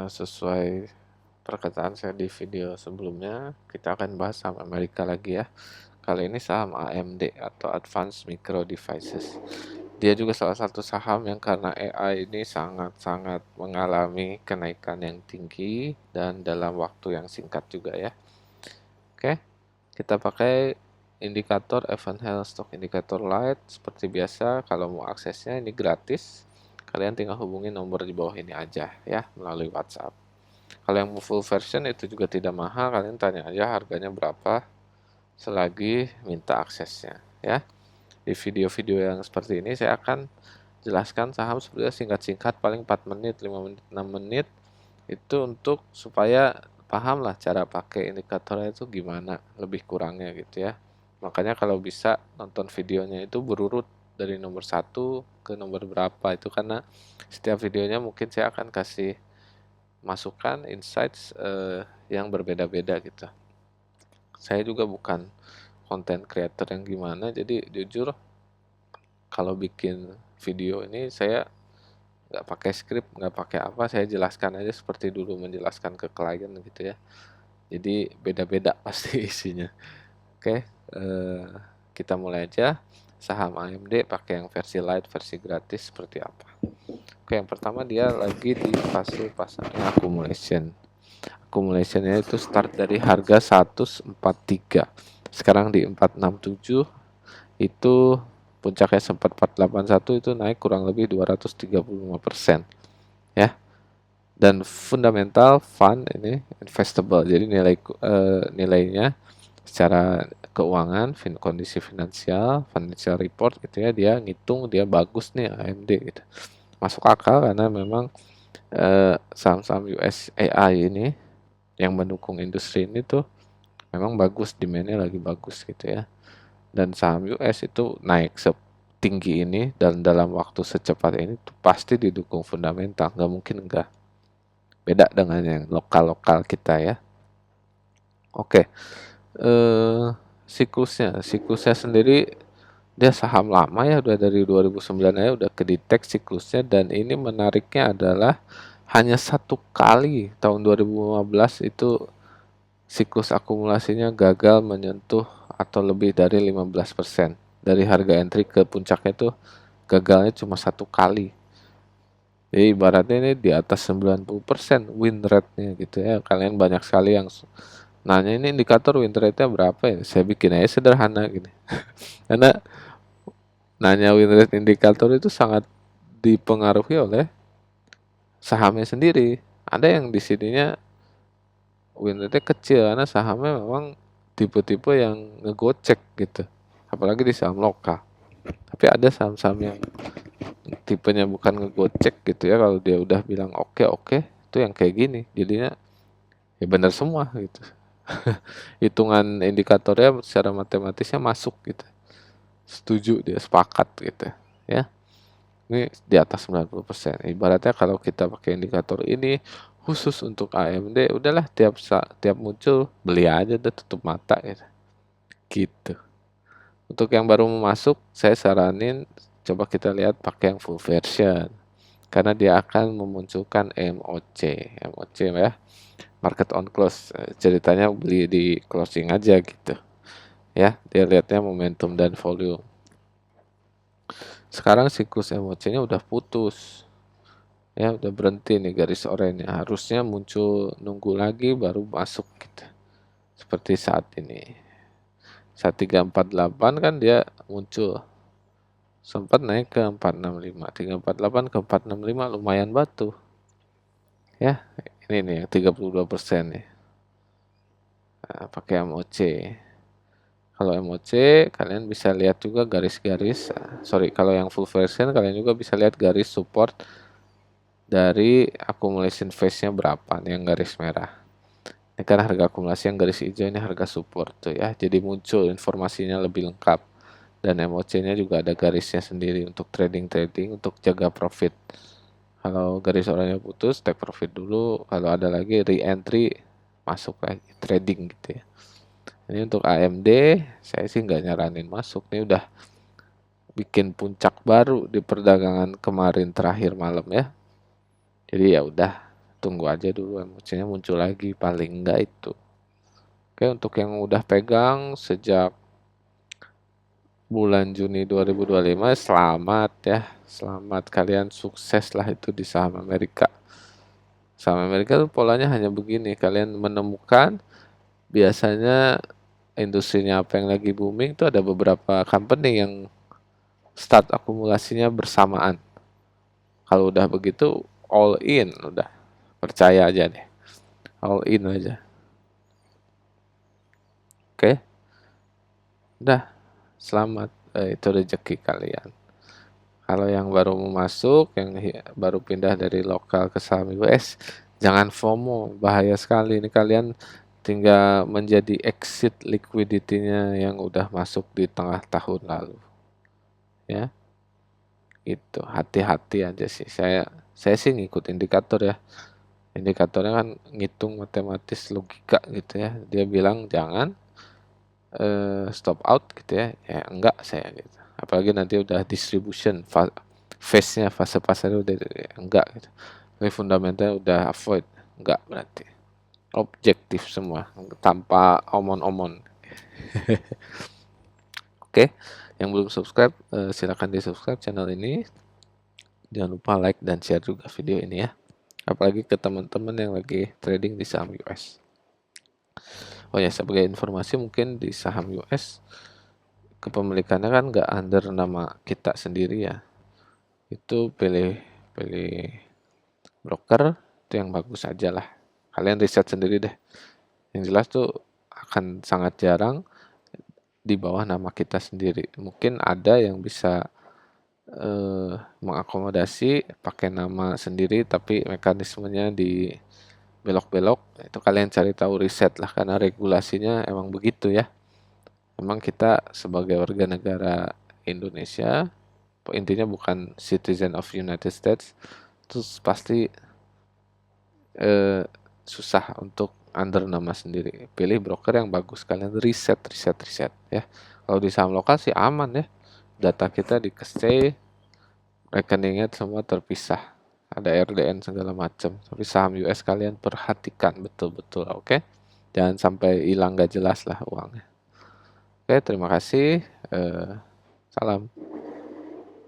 sesuai perkataan saya di video sebelumnya, kita akan bahas saham Amerika lagi ya. Kali ini saham AMD atau Advanced Micro Devices. Dia juga salah satu saham yang karena AI ini sangat-sangat mengalami kenaikan yang tinggi dan dalam waktu yang singkat juga ya. Oke, kita pakai indikator Evenhale Stock Indicator Lite seperti biasa. Kalau mau aksesnya ini gratis. Kalian tinggal hubungi nomor di bawah ini aja ya melalui WhatsApp. Kalau yang full version itu juga tidak mahal, kalian tanya aja harganya berapa selagi minta aksesnya ya. Di video-video yang seperti ini saya akan jelaskan saham sebenarnya singkat-singkat paling 4 menit, 5 menit, 6 menit itu untuk supaya paham lah cara pakai indikatornya itu gimana lebih kurangnya gitu ya. Makanya kalau bisa nonton videonya itu berurut dari nomor 1 ke nomor berapa itu karena setiap videonya mungkin saya akan kasih masukan insights yang berbeda-beda gitu. Saya juga bukan content creator yang gimana, jadi jujur kalau bikin video ini saya nggak pakai skrip, nggak pakai apa, saya jelaskan aja seperti dulu menjelaskan ke klien gitu ya. Jadi beda-beda pasti isinya. Oke, kita mulai aja. Saham AMD pakai yang versi light, versi gratis seperti apa. Oke, yang pertama dia lagi di fase pasarnya accumulation. Accumulationnya itu start dari harga 143. Sekarang di 467, itu puncaknya sempat 481, itu naik kurang lebih 235% ya. Dan fundamental fund ini investable. Jadi nilainya secara keuangan, kondisi finansial, financial report gitu ya, dia ngitung dia bagus nih AMD gitu. Masuk akal karena memang saham-saham US AI ini yang mendukung industri ini tuh memang bagus, demand-nya lagi bagus gitu ya. Dan saham US itu naik setinggi ini dan dalam waktu secepat ini tuh pasti didukung fundamental, nggak mungkin enggak. Beda dengan yang lokal-lokal kita ya. Oke, siklusnya sendiri dia saham lama ya, udah dari 2009 aja udah kedetek siklusnya, dan ini menariknya adalah hanya satu kali tahun 2015 itu siklus akumulasinya gagal menyentuh atau lebih dari 15%. Dari harga entry ke puncaknya itu gagalnya cuma satu kali. Jadi ibaratnya ini di atas 90% win rate-nya gitu ya. Kalian banyak sekali yang nanya ini indikator win rate-nya berapa ya. Saya bikin aja sederhana gini. Karena nanya win rate indikator itu sangat dipengaruhi oleh sahamnya sendiri. Ada yang di sininya win rate kecil karena sahamnya memang tipe-tipe yang ngegocek gitu. Apalagi di saham lokal. Tapi ada saham-saham yang tipenya bukan ngegocek gitu ya, kalau dia udah bilang oke oke itu yang kayak gini jadinya ya benar semua gitu. Hitungan indikatornya secara matematisnya masuk gitu, setuju dia, sepakat gitu ya. Ini di atas 90%. Ibaratnya kalau kita pakai indikator ini khusus untuk AMD, udahlah tiap muncul beli aja udah tutup mata gitu. Gitu. Untuk yang baru mau masuk, saya saranin coba kita lihat pakai yang full version. Karena dia akan memunculkan MOC ya, market on close. Ceritanya beli di closing aja gitu. Ya, dia lihatnya momentum dan volume. Sekarang siklus MOC-nya udah putus. Ya, udah berhenti nih garis oranye. Harusnya muncul nunggu lagi baru masuk gitu. Seperti saat ini. Saat 348 kan dia muncul. Sempat naik ke 465. 348 ke 465 lumayan batu. Ya, ini nih yang 32% nih. Nah, pakai MOC. Kalau MOC kalian bisa lihat juga garis-garis. Kalau yang full version kalian juga bisa lihat garis support dari accumulation phase-nya berapa nih yang garis merah. Ini kan harga akumulasi, yang garis hijau ini harga support tuh ya. Jadi muncul informasinya lebih lengkap. Dan MOC-nya juga ada garisnya sendiri untuk trading, untuk jaga profit. Kalau garis oranye putus, take profit dulu. Kalau ada lagi re-entry, masuk lagi trading gitu ya. Ini untuk AMD, saya sih nggak nyaranin masuk. Ini udah bikin puncak baru di perdagangan kemarin terakhir malam ya. Jadi ya udah, tunggu aja dulu emosinya muncul lagi, paling enggak itu. Oke, untuk yang udah pegang sejak bulan Juni 2025, selamat ya. Selamat, kalian sukses lah itu di saham Amerika. Saham Amerika tuh polanya hanya begini, kalian menemukan biasanya industrinya apa yang lagi booming itu ada beberapa company yang start akumulasinya bersamaan. Kalau udah begitu all in, udah percaya aja deh, all in aja. Oke, udah, selamat, itu rezeki kalian. Kalau yang baru mau masuk, yang baru pindah dari lokal ke saham US, jangan FOMO, bahaya sekali ini kalian tinggal menjadi exit liquidity-nya yang udah masuk di tengah tahun lalu. Ya, itu hati-hati aja sih. Saya sih ngikut indikator ya. Indikatornya kan ngitung matematis logika gitu ya. Dia bilang jangan stop out gitu ya. Ya enggak saya gitu. Apalagi nanti udah distribution phase-nya, fase pasarnya udah enggak gitu. Tapi fundamentalnya udah avoid, enggak berarti. Objektif semua tanpa omon-omon. Oke, yang belum subscribe silakan di-subscribe channel ini. Jangan lupa like dan share juga video ini ya. Apalagi ke teman-teman yang lagi trading di saham US. Oh ya, sebagai informasi mungkin di saham US kepemilikannya kan nggak under nama kita sendiri ya. Itu pilih broker itu yang bagus aja lah. Kalian riset sendiri deh. Yang jelas tuh akan sangat jarang di bawah nama kita sendiri. Mungkin ada yang bisa mengakomodasi pakai nama sendiri tapi mekanismenya di belok-belok, itu kalian cari tahu, riset lah, karena regulasinya emang begitu ya. Emang kita sebagai warga negara Indonesia, intinya bukan citizen of United States, terus pasti eh, susah untuk under nama sendiri. Pilih broker yang bagus, kalian riset ya. Kalau di saham lokal sih aman ya, data kita di stay, rekeningnya semua terpisah, ada RDN segala macam. Tapi saham US kalian perhatikan betul-betul, oke? Jangan sampai hilang gak jelas lah uangnya. Oke, terima kasih. Salam.